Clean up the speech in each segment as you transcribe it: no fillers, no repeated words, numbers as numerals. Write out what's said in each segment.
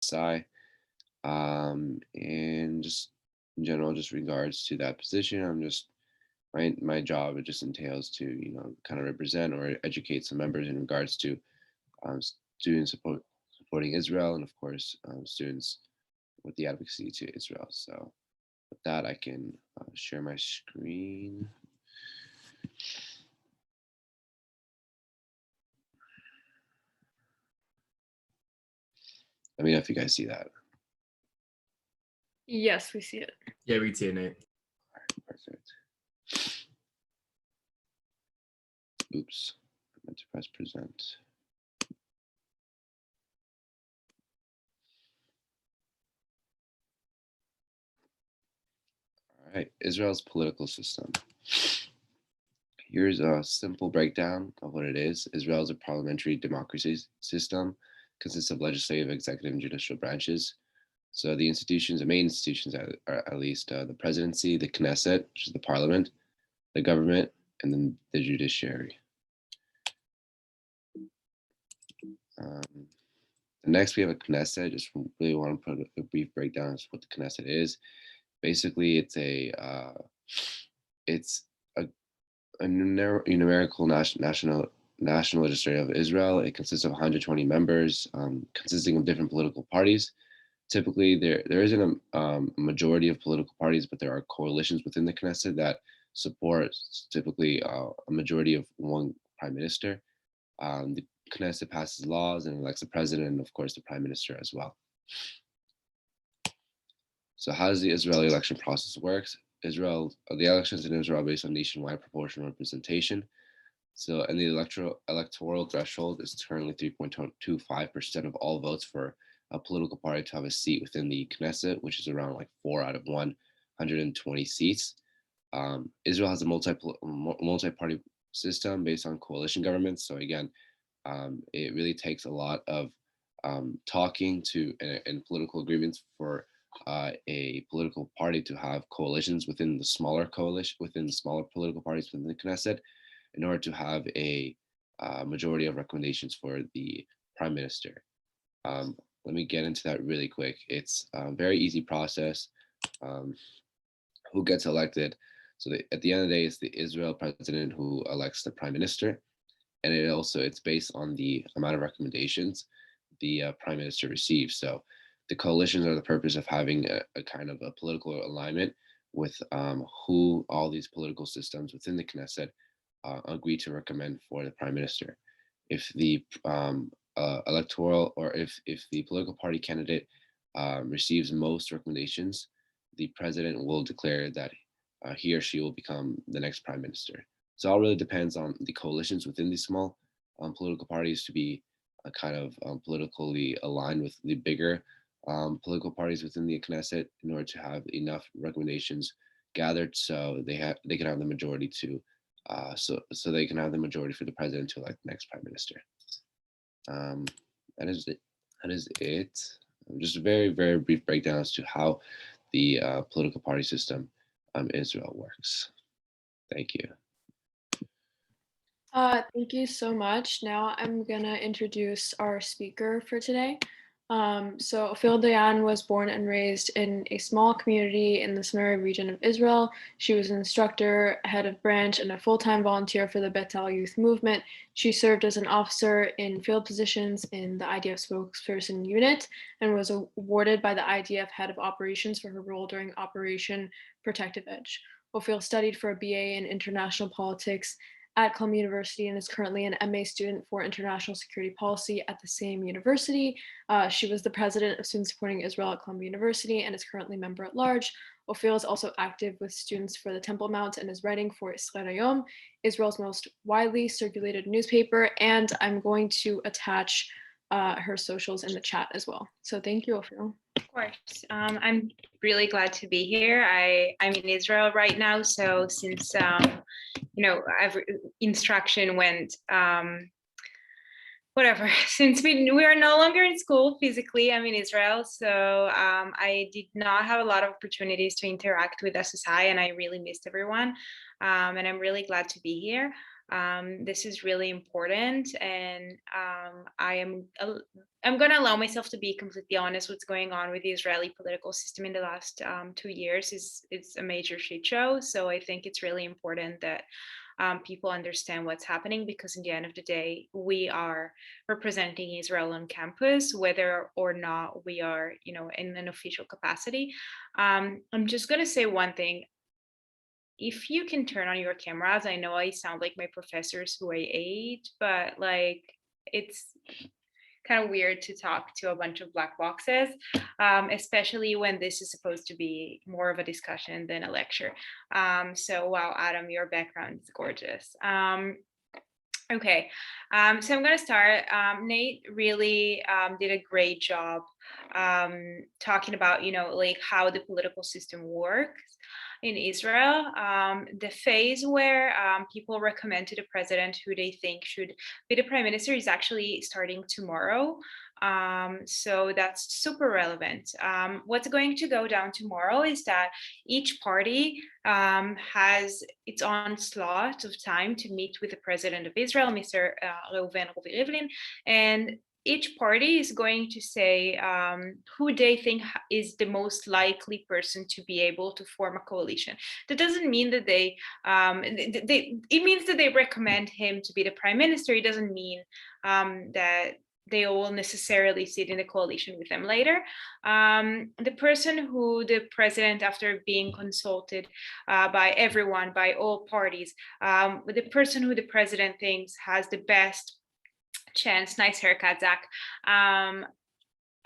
lSi, and just in general, just regards to that position, I'm just my job, it just entails to kind of represent or educate some members in regards to um, students supporting Israel, and of course students with the advocacy to Israel. So with that, I can share my screen. Let me know if you guys see that. Yes, we see it. Yeah, we see it, Nate. All right, perfect. Oops, I meant to press present. All right, Israel's political system. Here's a simple breakdown of what it is. Israel is a parliamentary democracy system, consists of legislative, executive, and judicial branches. So the institutions, the main institutions are at least the presidency, the Knesset, which is the parliament, the government, and then the judiciary. Next, we have a Knesset. Just really want to put a brief breakdown of what the Knesset is. Basically, it's a numerical national legislature of Israel. It consists of 120 members, consisting of different political parties. Typically, there isn't a majority of political parties, but there are coalitions within the Knesset that support typically a majority of one prime minister. The Knesset passes laws and elects the president and, of course, the prime minister as well. So how does the Israeli election process work? The elections in Israel are based on nationwide proportional representation. So, and the electoral threshold is currently 3.25% of all votes for a political party to have a seat within the Knesset, which is around like 4 out of 120 seats. Israel has a multi-party system based on coalition governments. So again, it really takes a lot of talking to and political agreements for a political party to have coalitions within the smaller political parties within the Knesset in order to have a majority of recommendations for the prime minister. Let me get into that really quick. It's a very easy process. Who gets elected? So at the end of the day, it's the Israel president who elects the prime minister, and it's based on the amount of recommendations the prime minister receives. So the coalitions are the purpose of having a kind of a political alignment with who all these political systems within the Knesset agree to recommend for the prime minister. If the electoral or if the political party candidate receives most recommendations, the president will declare that he or she will become the next prime minister. So it all really depends on the coalitions within these small political parties to be kind of politically aligned with the bigger political parties within the Knesset in order to have enough recommendations gathered so they can have the majority to so they can have the majority for the president to elect the next prime minister. That is it. Just a very, very brief breakdown as to how the political party system in Israel works. Thank you. Thank you so much. Now I'm gonna introduce our speaker for today. So Ophél Dayan was born and raised in a small community in the Samaria region of Israel. She was an instructor, head of branch, and a full-time volunteer for the Bethel Youth Movement. She served as an officer in field positions in the IDF spokesperson unit and was awarded by the IDF head of operations for her role during Operation Protective Edge. Ophél studied for a BA in international politics at Columbia University and is currently an MA student for international security policy at the same university. She was the president of Students Supporting Israel at Columbia University and is currently member at large. Ophél is also active with Students for the Temple Mount and is writing for Israel Hayom, Israel's most widely circulated newspaper. And I'm going to attach her socials in the chat as well. So thank you, Ophél. Of course. I'm really glad to be here. I'm in Israel right now. So since, instruction went, since we are no longer in school physically, I'm in Israel. So I did not have a lot of opportunities to interact with SSI and I really missed everyone. And I'm really glad to be here. This is really important, and I'm going to allow myself to be completely honest. What's going on with the Israeli political system in the last 2 years is a major shit show. So I think it's really important that people understand what's happening, because in the end of the day, we are representing Israel on campus, whether or not we are, in an official capacity. I'm just going to say one thing. If you can turn on your cameras, I know I sound like my professors who I ate, but it's kind of weird to talk to a bunch of black boxes, especially when this is supposed to be more of a discussion than a lecture. So wow, Adam, your background is gorgeous. Okay, so I'm going to start. Nate really did a great job talking about, how the political system works in Israel. The phase where people recommend to the president who they think should be the prime minister is actually starting tomorrow. So that's super relevant. What's going to go down tomorrow is that each party has its own slot of time to meet with the president of Israel, Mr. Reuven Rivlin, and each party is going to say who they think is the most likely person to be able to form a coalition. That doesn't mean that it means that they recommend him to be the prime minister. It doesn't mean that they will necessarily sit in a coalition with them later. The person who the president, after being consulted by everyone, by all parties, the person who the president thinks has the best chance, nice haircut, Zach,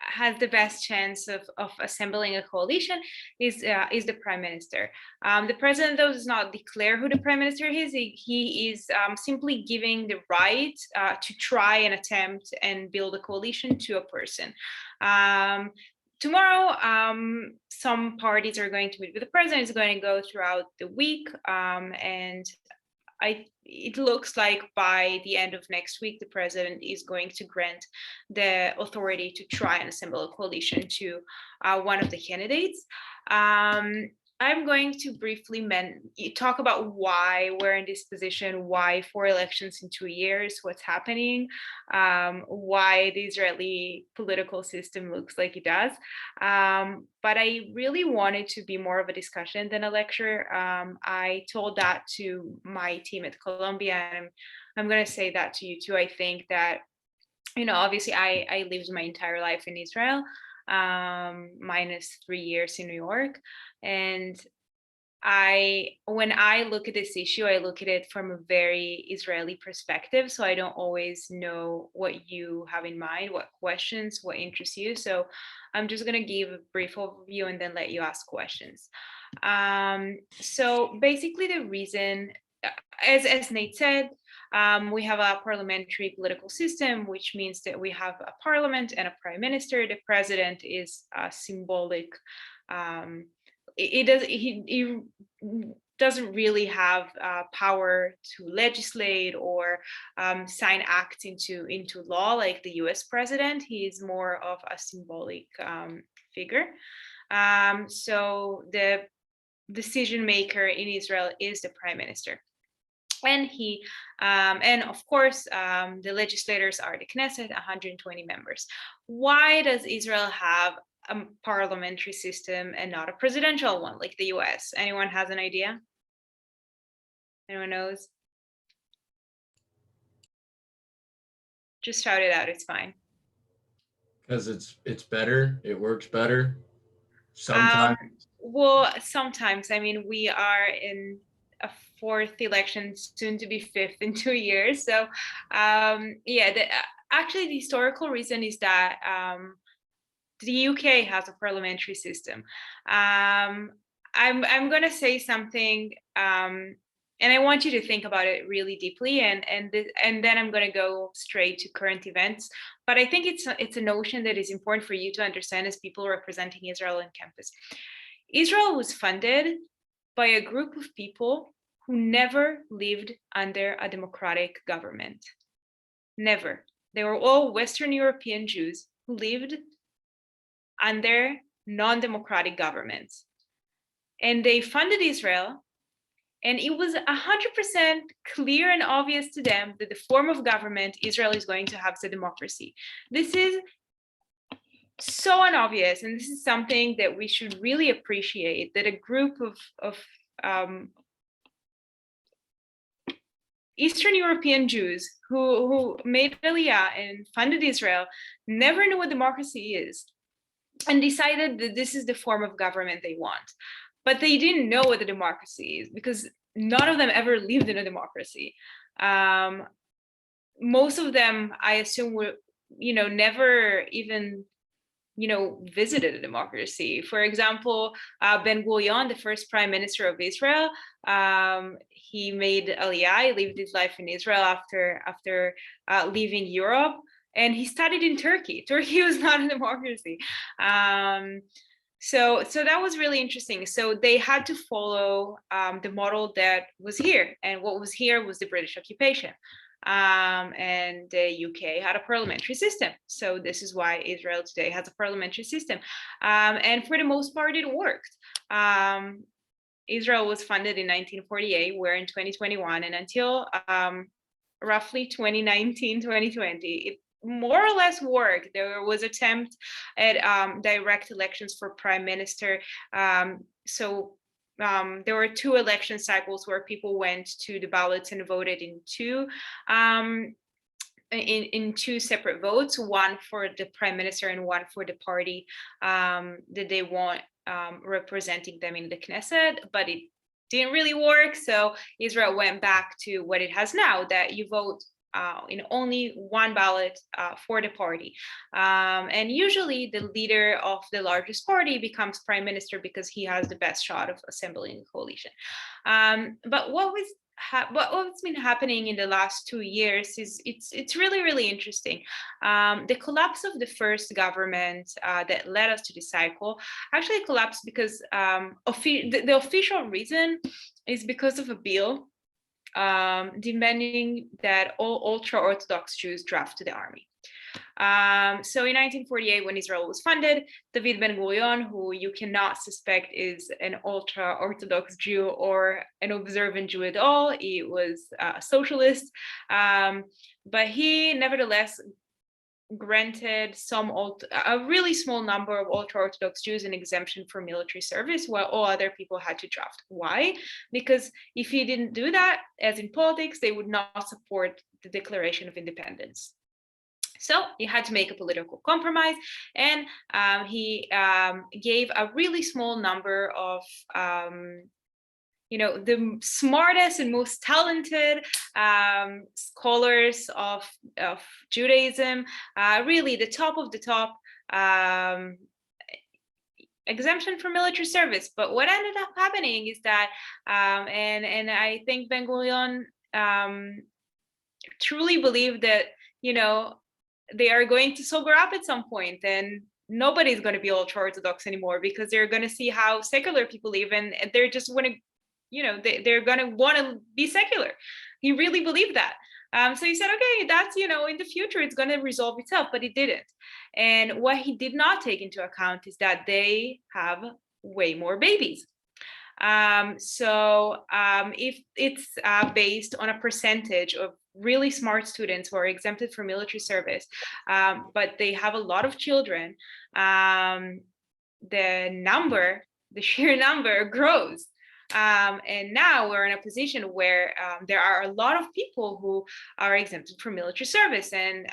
has the best chance of assembling a coalition is the prime minister. The president, though, does not declare who the prime minister is. He is simply giving the right to try and attempt and build a coalition to a person. Tomorrow, some parties are going to meet with the president. It's going to go throughout the week, and it looks like by the end of next week, the president is going to grant the authority to try and assemble a coalition to one of the candidates. I'm going to briefly talk about why we're in this position, why 4 elections in 2 years, what's happening, why the Israeli political system looks like it does. But I really wanted to be more of a discussion than a lecture. I told that to my team at Columbia, and I'm going to say that to you too. I think that, obviously I lived my entire life in Israel, minus 3 years in New York. And when I look at this issue, I look at it from a very Israeli perspective. So I don't always know what you have in mind, what questions, what interests you. So I'm just going to give a brief overview and then let you ask questions. So basically the reason, as Nate said, we have a parliamentary political system, which means that we have a parliament and a prime minister. The president is a symbolic. He doesn't really have power to legislate or sign acts into law like the U.S. president. He is more of a symbolic figure. So the decision maker in Israel is the prime minister. And and of course, the legislators are the Knesset, 120 members. Why does Israel have a parliamentary system and not a presidential one like the US? Anyone has an idea? Anyone knows? Just shout it out, it's fine. Because it's better, it works better. Sometimes. Well, sometimes. I mean, we are in a 4th election, soon to be 5th in 2 years. So actually the historical reason is that the UK has a parliamentary system. I'm going to say something, and I want you to think about it really deeply, and then I'm going to go straight to current events. But I think it's a notion that is important for you to understand as people representing Israel on campus. Israel was funded by a group of people who never lived under a democratic government. Never. They were all Western European Jews who lived under non-democratic governments. And they funded Israel And it was 100% clear and obvious to them that the form of government Israel is going to have is a democracy. This is so unobvious, and this is something that we should really appreciate, that a group of Eastern European Jews who made Aliyah and funded Israel never knew what democracy is and decided that this is the form of government they want. But they didn't know what a democracy is because none of them ever lived in a democracy. Most of them, I assume, were, never even visited a democracy. For example, Ben Gurion, the first prime minister of Israel, he made Aliyah, he lived his life in Israel after leaving Europe, and he studied in Turkey. Turkey was not a democracy. So that was really interesting. So they had to follow the model that was here, and what was here was the British occupation. And the UK had a parliamentary system. So this is why Israel today has a parliamentary system. And for the most part, it worked. Israel was funded in 1948, we're in 2021, and until roughly 2019, 2020, it more or less worked. There was attempt at direct elections for prime minister. There were 2 election cycles where people went to the ballots and voted in two separate votes, one for the prime minister and one for the party that they want representing them in the Knesset, but it didn't really work. So Israel went back to what it has now, that you vote in only one ballot for the party. And usually the leader of the largest party becomes prime minister because he has the best shot of assembling a coalition. But what's been happening in the last 2 years is it's really, really interesting. The collapse of the first government that led us to this cycle actually collapsed because the official reason is because of a bill demanding that all ultra-Orthodox Jews draft to the army. So in 1948, when Israel was funded, David Ben-Gurion, who you cannot suspect is an ultra-Orthodox Jew or an observant Jew at all, he was a socialist, but he nevertheless granted a really small number of ultra-Orthodox Jews an exemption for military service, while all other people had to draft. Why? Because if he didn't do that, as in politics, they would not support the Declaration of Independence. So he had to make a political compromise, and he gave a really small number of the smartest and most talented scholars of Judaism, really the top of the top, exemption from military service. But what ended up happening is that, and I think Ben-Gurion truly believed that, they are going to sober up at some point, and nobody's going to be ultra-Orthodox anymore because they're going to see how secular people live, and they're just want to, they're going to want to be secular. He really believed that. So he said, okay, that's, in the future, it's going to resolve itself, but it didn't. And what he did not take into account is that they have way more babies. If it's based on a percentage of really smart students who are exempted from military service, but they have a lot of children, the sheer number grows. And now we're in a position where there are a lot of people who are exempted from military service. And,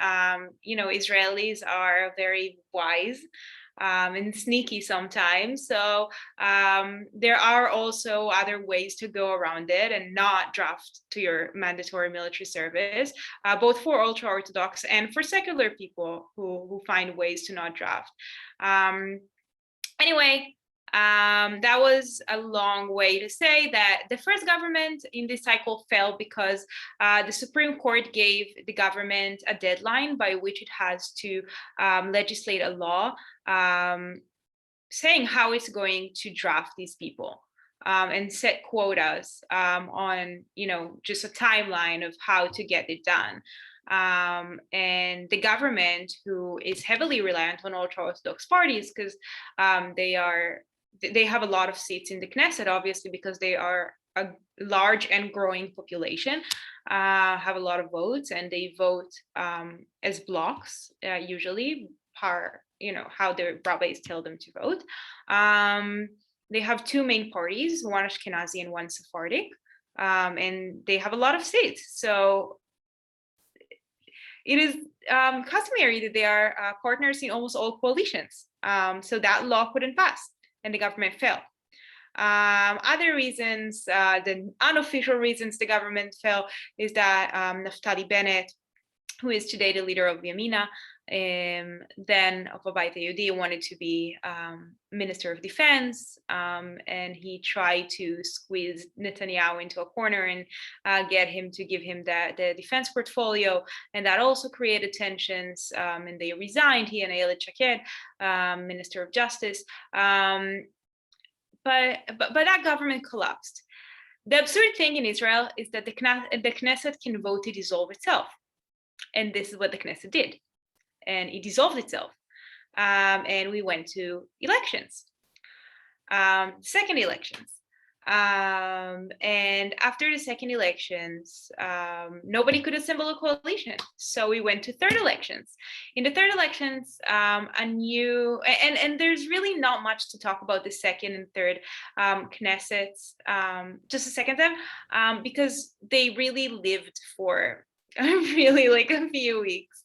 Israelis are very wise and sneaky sometimes. So there are also other ways to go around it and not draft to your mandatory military service, both for ultra-Orthodox and for secular people who find ways to not draft. Anyway, that was a long way to say that the first government in this cycle fell because the Supreme Court gave the government a deadline by which it has to legislate a law saying how it's going to draft these people and set quotas on, just a timeline of how to get it done. And the government, who is heavily reliant on ultra-Orthodox parties because they have a lot of seats in the Knesset, obviously, because they are a large and growing population have a lot of votes, and they vote as blocks, usually how the rabbis tell them to vote. They have two main parties, one Ashkenazi and one Sephardic, and they have a lot of seats. So it is customary that they are partners in almost all coalitions. So that law couldn't pass, and the government fell. Other reasons, the unofficial reasons the government fell, is that Naftali Bennett, who is today the leader of Yamina, then of Abait Yehudi, wanted to be Minister of Defense, and he tried to squeeze Netanyahu into a corner and get him to give him the defense portfolio, and that also created tensions, and they resigned, he and Ayelet Shaked, Minister of Justice. But that government collapsed. The absurd thing in Israel is that the Knesset can vote to dissolve itself. And this is what the Knesset did. And it dissolved itself. And we went to elections, second elections. And after the second elections, nobody could assemble a coalition. So we went to third elections. In the third elections, and there's really not much to talk about the second and third Knessets, just a second then, because they really lived for really like a few weeks.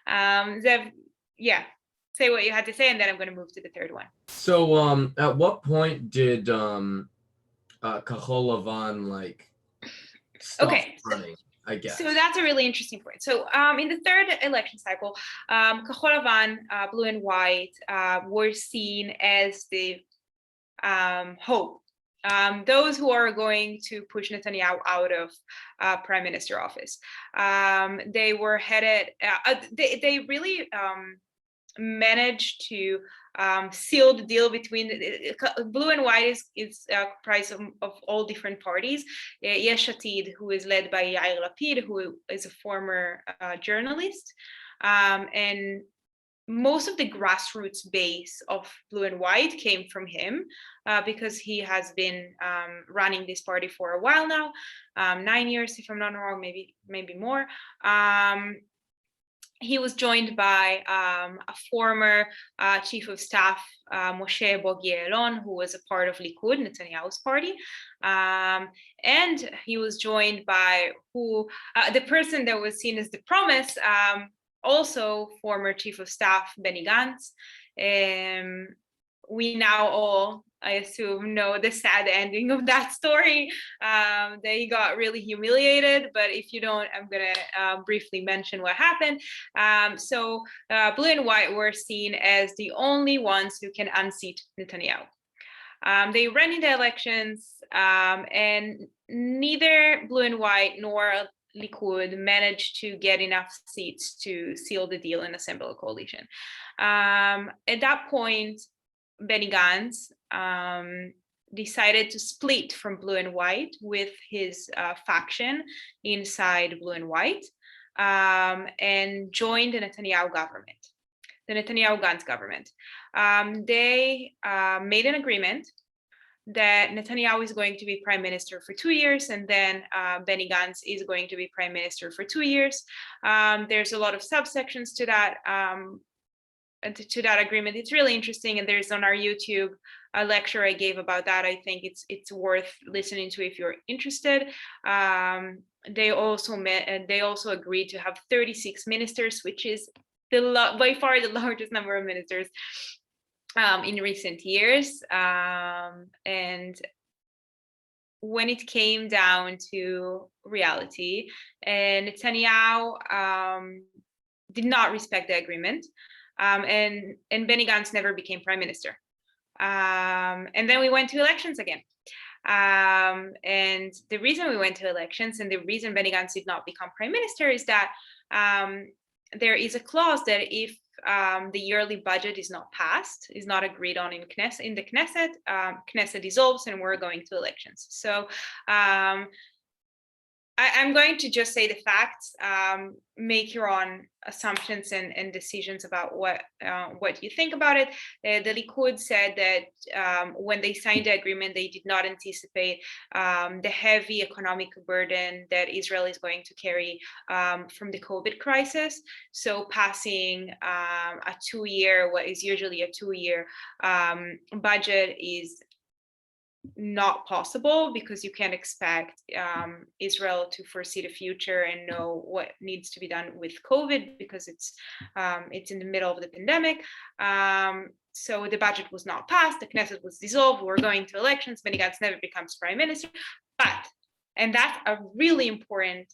Zev, yeah, say what you had to say, and then I'm going to move to the third one. So at what point did Kahol Lavan stop running, I guess? So that's a really interesting point. So in the third election cycle, Kahol Lavan, blue and white, were seen as the hope. Those who are going to push Netanyahu out of prime minister office. They were headed, they really managed to seal the deal between blue and white is comprised of all different parties. Yesh Atid, who is led by Yair Lapid, who is a former journalist, and most of the grassroots base of blue and white came from him, because he has been running this party for a while now, 9 years, if I'm not wrong, maybe more. He was joined by a former chief of staff, Moshe Bogi Elon, who was a part of Likud, Netanyahu's party. And he was joined by the person that was seen as the promise, also former chief of staff, Benny Gantz. We now all, I assume, know the sad ending of that story, that he got really humiliated. But if you don't, I'm going to briefly mention what happened. So blue and white were seen as the only ones who can unseat Netanyahu. They ran in the elections, and neither blue and white nor Likud managed to get enough seats to seal the deal and assemble a coalition. At that point, Benny Gantz decided to split from blue and white with his faction inside blue and white, and joined the Netanyahu government, the Netanyahu-Gantz government. They made an agreement that Netanyahu is going to be prime minister for 2 years, and then Benny Gantz is going to be prime minister for 2 years. There's a lot of subsections to that agreement. It's really interesting, and there's on our YouTube a lecture I gave about that. I think it's worth listening to if you're interested. They also agreed to have 36 ministers, which is by far the largest number of ministers in recent years. And when it came down to reality, Netanyahu did not respect the agreement, and Benny Gantz never became prime minister. And then we went to elections again. And the reason we went to elections and the reason Benny Gantz did not become prime minister is that there is a clause that if the yearly budget is not passed, is not agreed on in the Knesset, Knesset dissolves and we're going to elections. So I'm going to just say the facts. Make your own assumptions and decisions about what you think about it. The Likud said that when they signed the agreement, they did not anticipate the heavy economic burden that Israel is going to carry from the COVID crisis. So passing a 2-year, what is usually a 2-year budget is not possible, because you can't expect Israel to foresee the future and know what needs to be done with COVID, because it's in the middle of the pandemic. So the budget was not passed, the Knesset was dissolved, we're going to elections, Benny Gantz never becomes prime minister. But, and that's a really important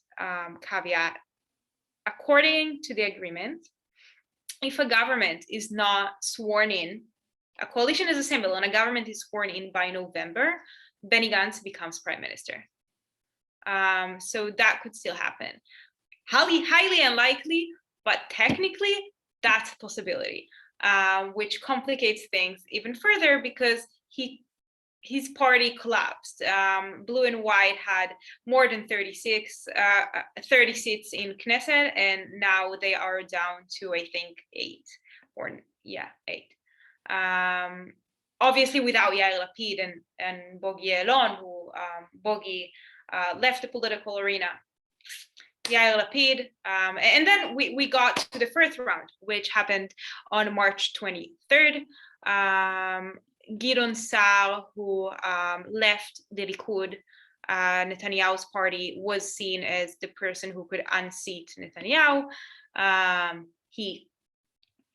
caveat, according to the agreement, if a government is not sworn in, a coalition is assembled and a government is sworn in by November, Benny Gantz becomes prime minister. So that could still happen. Highly unlikely, but technically that's a possibility, which complicates things even further, because his party collapsed. Blue and White had more than 30 seats in Knesset, and now they are down to, I think, 8. Obviously without Yair Lapid and Bogi Ya'alon, who Bogi left the political arena. Yair Lapid, and then we got to the first round, which happened on March 23rd. Gideon Sa'ar, who left the Likud, Netanyahu's party, was seen as the person who could unseat Netanyahu.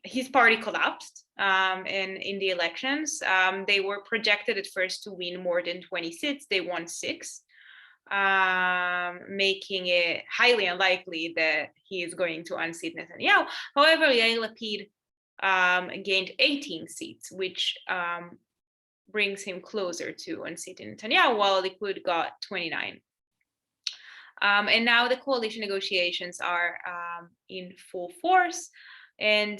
His party collapsed in the elections. They were projected at first to win more than 20 seats. They won 6, making it highly unlikely that he is going to unseat Netanyahu. However, Yair Lapid gained 18 seats, which brings him closer to unseating Netanyahu, while Likud got 29. And now the coalition negotiations are in full force. And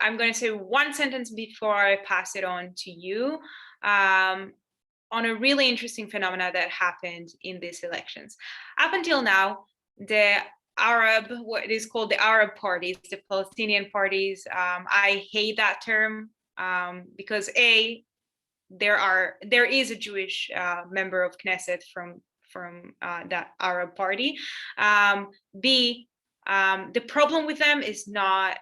I'm going to say one sentence before I pass it on to you on a really interesting phenomena that happened in these elections. Up until now, what is called the Arab parties, the Palestinian parties, I hate that term because there is a Jewish member of Knesset from that Arab party. B, the problem with them is not,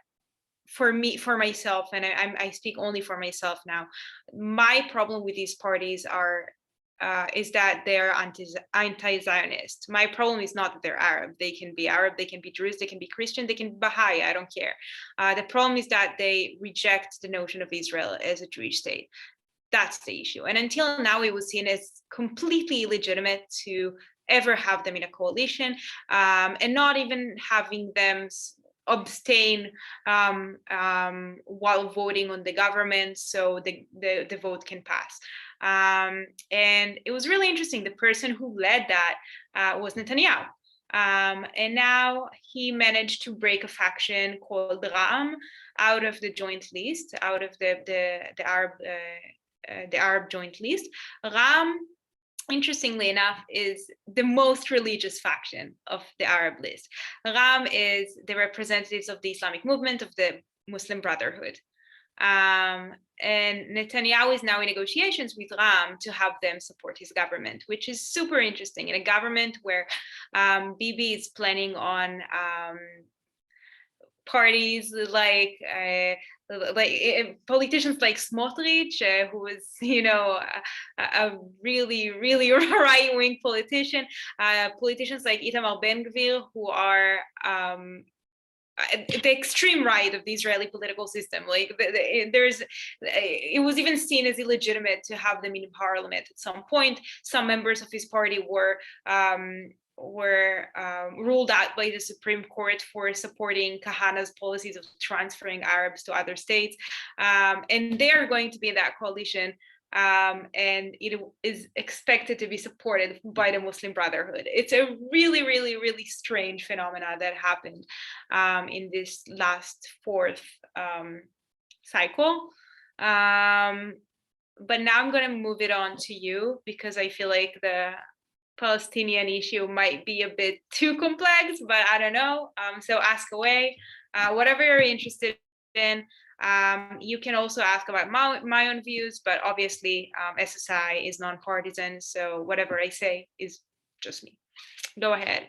for myself, and I speak only for myself now, my problem with these parties is that they're anti-Zionist. My problem is not that they're Arab. They can be Arab, they can be Druze, they can be Christian, they can be Baha'i, I don't care. The problem is that they reject the notion of Israel as a Jewish state. That's the issue. And until now, it was seen as completely illegitimate to ever have them in a coalition, and not even having them abstain while voting on the government, so the vote can pass. And it was really interesting. The person who led that was Netanyahu. And now he managed to break a faction called Ra'am out of the joint list, out of the Arab joint list. Ra'am, interestingly enough, is the most religious faction of the Arab list. Ra'am is the representatives of the Islamic movement, of the Muslim Brotherhood. And Netanyahu is now in negotiations with Ra'am to have them support his government, which is super interesting. In a government where Bibi is planning on parties like politicians like Smotrich, who is, a really, really right-wing politician, politicians like Itamar Ben-Gvir, who are the extreme right of the Israeli political system. Like it was even seen as illegitimate to have them in parliament at some point. Some members of his party were ruled out by the Supreme Court for supporting Kahana's policies of transferring Arabs to other states. And they are going to be in that coalition. And it is expected to be supported by the Muslim Brotherhood. It's a really, really, really strange phenomena that happened in this last fourth cycle. But now I'm going to move it on to you, because I feel like Palestinian issue might be a bit too complex, but I don't know. So ask away, whatever you're interested in. You can also ask about my own views, but obviously SSI is non-partisan, so whatever I say is just me. Go ahead.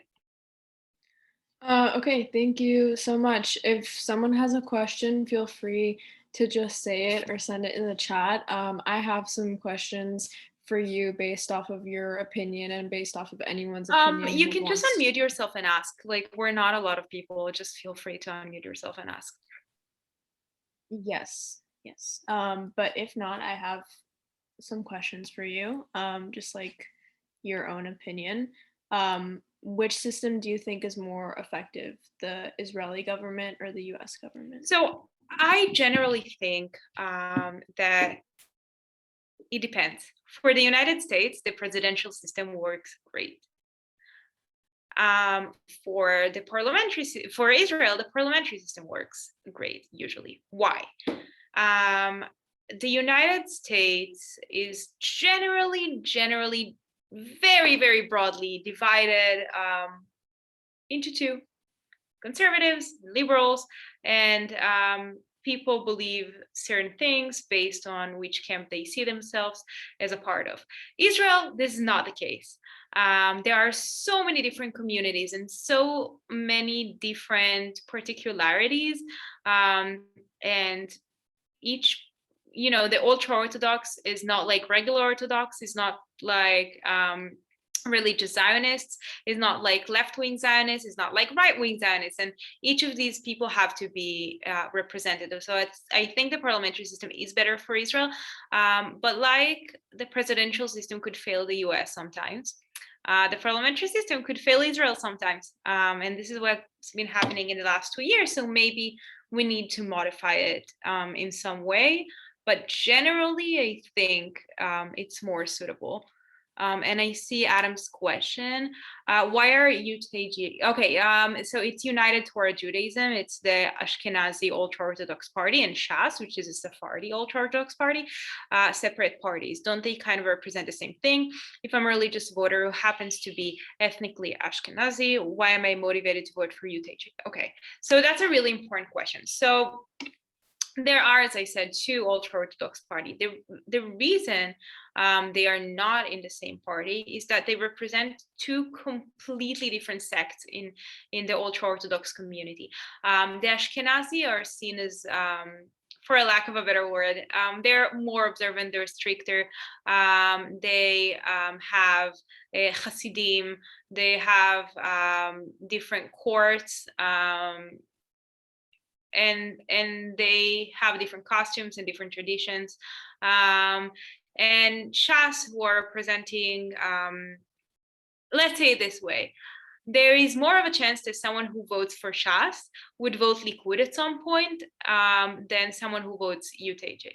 Okay, thank you so much. If someone has a question, feel free to just say it or send it in the chat. I have some questions for you based off of your opinion and based off of anyone's opinion. You can just unmute yourself and ask. Like, we're not a lot of people. Just feel free to unmute yourself and ask. Yes. But if not, I have some questions for you. Just like your own opinion. Which system do you think is more effective, the Israeli government or the US government? So I generally think that it depends. For the United States, the presidential system works great. For Israel, the parliamentary system works great, usually. Why? The United States is generally very, very broadly divided into two: conservatives, liberals, and people believe certain things based on which camp they see themselves as a part of. Israel, this is not the case. There are so many different communities and so many different particularities, and each, the ultra-Orthodox is not like regular Orthodox, is not like religious Zionists, is not like left-wing Zionists, is not like right-wing Zionists, and each of these people have to be represented. So I think the parliamentary system is better for Israel, but like the presidential system could fail the US sometimes, the parliamentary system could fail Israel sometimes, and this is what's been happening in the last 2 years. So maybe we need to modify it in some way, but generally I think it's more suitable. And I see Adam's question. Why are UTG? Okay, so it's United Torah Judaism. It's the Ashkenazi ultra-Orthodox party, and Shas, which is a Sephardi ultra-Orthodox party, separate parties. Don't they kind of represent the same thing? If I'm a religious voter who happens to be ethnically Ashkenazi, why am I motivated to vote for UTG? Okay, so that's a really important question. So there are, as I said, two ultra-Orthodox parties. The reason they are not in the same party is that they represent two completely different sects in the ultra-Orthodox community. The Ashkenazi are seen as, for a lack of a better word, they're more observant, they're stricter. They have Hasidim, they have different courts, and they have different costumes and different traditions. And Shas, who are representing, let's say it this way, there is more of a chance that someone who votes for Shas would vote Likud at some point than someone who votes UTJ.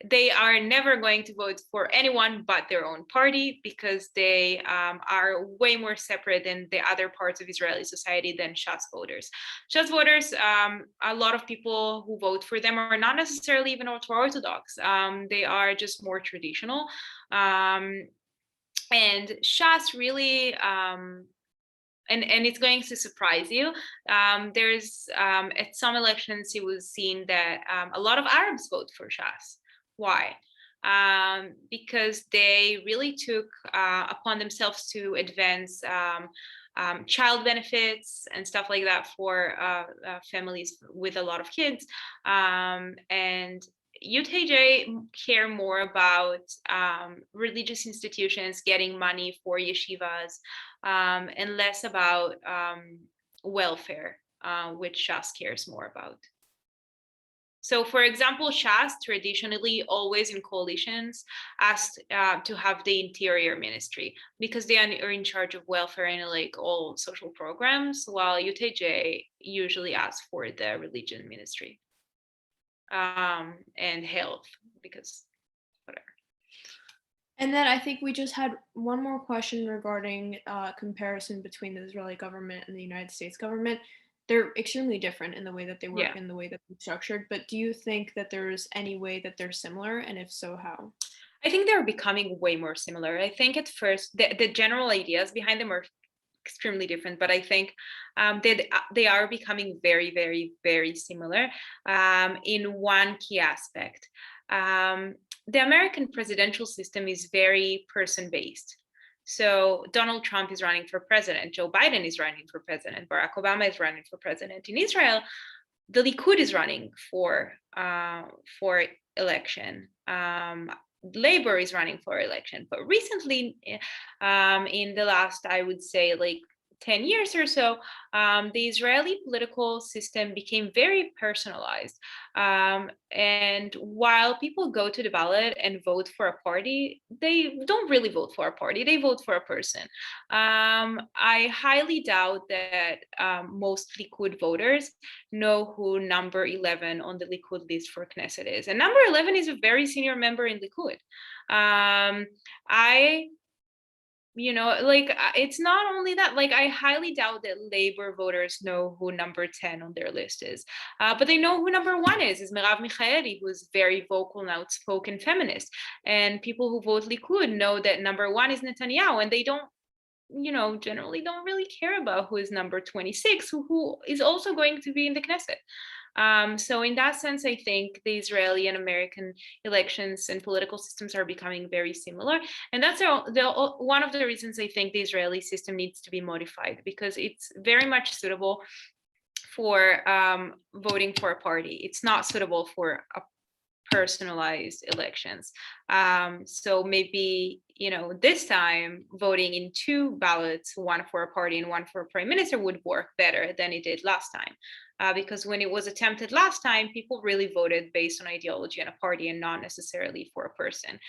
They are never going to vote for anyone but their own party, because they are way more separate than the other parts of Israeli society than Shas voters. Shas voters, a lot of people who vote for them are not necessarily even ultra-Orthodox. They are just more traditional. And Shas really, and it's going to surprise you. There's at some elections, it was seen that a lot of Arabs vote for Shas. Why? Because they really took upon themselves to advance child benefits and stuff like that for families with a lot of kids. And UTJ care more about religious institutions getting money for yeshivas, and less about welfare, which Shas cares more about. So, for example, Shas traditionally always in coalitions asked to have the interior ministry, because they are in charge of welfare and like all social programs, while UTJ usually asks for the religion ministry and health, because whatever. And then I think we just had one more question regarding comparison between the Israeli government and the United States government. They're extremely different in the way that they work and the way that they're structured, but do you think that there's any way that they're similar, and if so, how? I think they're becoming way more similar. I think at first the general ideas behind them are extremely different, but I think they are becoming very, very, very similar in one key aspect. The American presidential system is very person-based. So Donald Trump is running for president, Joe Biden is running for president, Barack Obama is running for president. In Israel, the Likud is running for election. Labor is running for election. But recently, in the last, I would say, like 10 years or so, the Israeli political system became very personalized. And while people go to the ballot and vote for a party, they don't really vote for a party, they vote for a person. I highly doubt that most Likud voters know who number 11 on the Likud list for Knesset is. And number 11 is a very senior member in Likud. It's not only that, like, I highly doubt that Labor voters know who number 10 on their list is, but they know who number 1 is Merav Michaeli, who's very vocal and outspoken feminist. And people who vote Likud know that number 1 is Netanyahu, and they don't, generally don't really care about who is number 26, who is also going to be in the Knesset. So in that sense, I think the Israeli and American elections and political systems are becoming very similar. And that's one of the reasons I think the Israeli system needs to be modified, because it's very much suitable for voting for a party. It's not suitable for a personalized elections. So maybe, this time voting in 2 ballots, one for a party and one for a prime minister, would work better than it did last time. Because when it was attempted last time, people really voted based on ideology and a party and not necessarily for a person.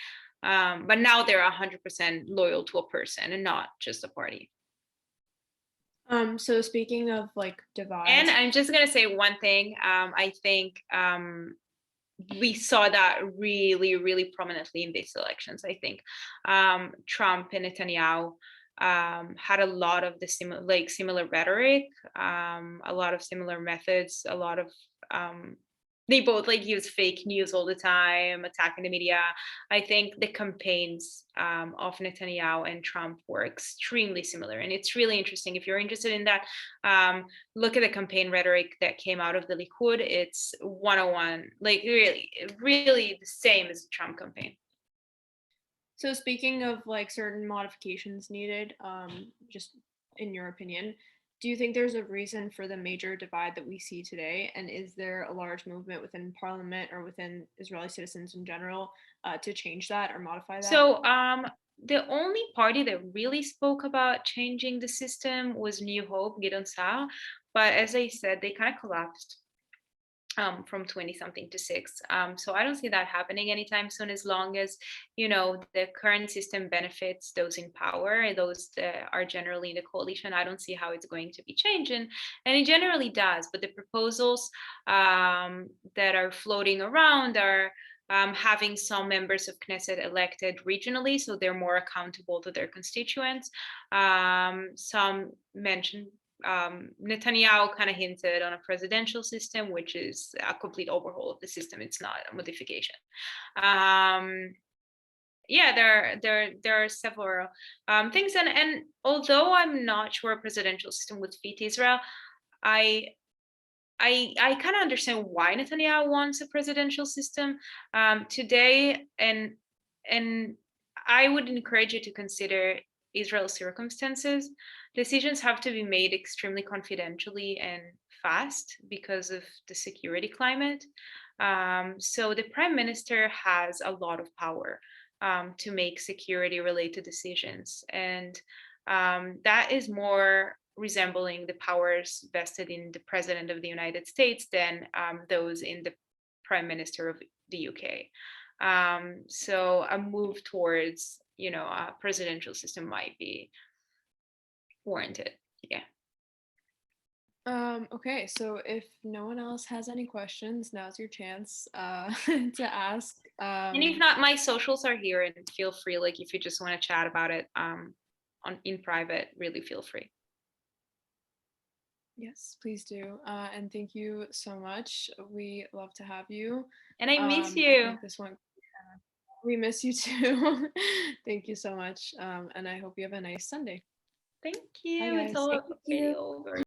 But now they're 100% loyal to a person and not just a party. So speaking of like divides, and I'm just gonna say one thing. I think we saw that really, really prominently in these elections. I think Trump and Netanyahu had a lot of the similar rhetoric, a lot of similar methods, a lot of they both use fake news all the time, attacking the media. I think the campaigns of Netanyahu and Trump were extremely similar, and it's really interesting. If you're interested in that, look at the campaign rhetoric that came out of the Likud. It's 101, really the same as the Trump campaign. So speaking of certain modifications needed, just in your opinion, do you think there's a reason for the major divide that we see today? And is there a large movement within Parliament or within Israeli citizens in general to change that or modify that? So the only party that really spoke about changing the system was New Hope, Gideon Sa'ar. But as I said, they kind of collapsed from 20-something to 6. So I don't see that happening anytime soon, as long as, the current system benefits those in power, those that are generally in the coalition. I don't see how it's going to be changing. And it generally does. But the proposals that are floating around are having some members of Knesset elected regionally, so they're more accountable to their constituents. Some mentioned Netanyahu kind of hinted on a presidential system, which is a complete overhaul of the system. It's not a modification. There are several things, and although I'm not sure a presidential system would fit Israel, I kind of understand why Netanyahu wants a presidential system today, and I would encourage you to consider Israel's circumstances. Decisions have to be made extremely confidentially and fast because of the security climate. So the prime minister has a lot of power to make security-related decisions, and that is more resembling the powers vested in the President of the United States than those in the Prime Minister of the UK. So a move towards, a presidential system might be warranted. Yeah. Okay, so if no one else has any questions, now's your chance to ask. And if not, my socials are here, and feel free, if you just want to chat about it in private, really feel free. Yes, please do. And thank you so much. We love to have you. And I miss I you. think this one We miss you too. Thank you so much. And I hope you have a nice Sunday. Thank you. Bye, It's guys. all Thank you. over.